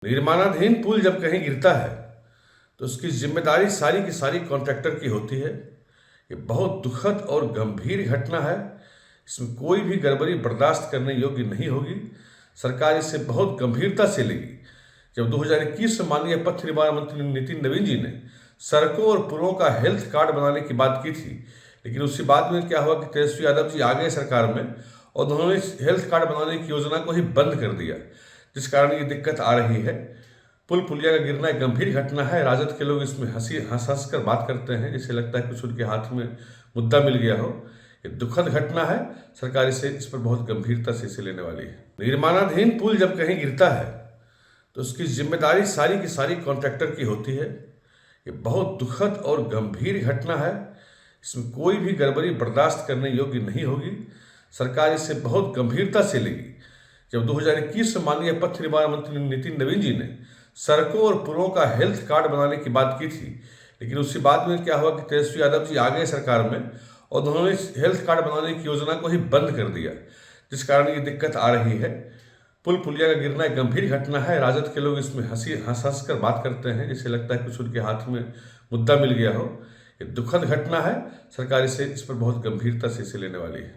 निर्माणाधीन पुल जब कहीं गिरता है तो उसकी जिम्मेदारी सारी की सारी कॉन्ट्रैक्टर की होती है। ये बहुत दुखद और गंभीर घटना है। इसमें कोई भी गड़बड़ी बर्दाश्त करने योग्य नहीं होगी। सरकार इसे बहुत गंभीरता से लेगी। जब 2021 में माननीय पथ निर्माण मंत्री नितिन नवीन जी ने सड़कों और पुलों का हेल्थ कार्ड बनाने की बात की थी, लेकिन उसके बाद में क्या हुआ कि तेजस्वी यादव जी आ गए सरकार में और उन्होंने हेल्थ कार्ड बनाने की योजना को ही बंद कर दिया, जिस कारण ये दिक्कत आ रही है। पुल पुलिया का गिरना एक गंभीर घटना है। राजद के लोग इसमें हंस कर बात करते हैं, जैसे लगता है कुछ उनके हाथ में मुद्दा मिल गया हो। ये दुखद घटना है। सरकार इस पर बहुत गंभीरता से इसे लेने वाली है। निर्माणाधीन पुल जब कहीं गिरता है तो उसकी जिम्मेदारी सारी की सारी कॉन्ट्रैक्टर की होती है। ये बहुत दुखद और गंभीर घटना है। इसमें कोई भी गड़बड़ी बर्दाश्त करने योग्य नहीं होगी। सरकार इसे बहुत गंभीरता से लेगी। जब 2021 में माननीय पथ निर्माण मंत्री नितिन नवीन जी ने सड़कों और पुलों का हेल्थ कार्ड बनाने की बात की थी, लेकिन उसके बाद में क्या हुआ कि तेजस्वी यादव जी आ गए सरकार में और उन्होंने हेल्थ कार्ड बनाने की योजना को ही बंद कर दिया, जिस कारण ये दिक्कत आ रही है। पुल पुलिया का गिरना एक गंभीर घटना है। राजद के लोग इसमें हंस कर बात करते हैं, जैसे लगता है कुछ उनके हाथ में मुद्दा मिल गया हो। ये दुखद घटना है। सरकार इस पर बहुत गंभीरता से इसे लेने वाली है।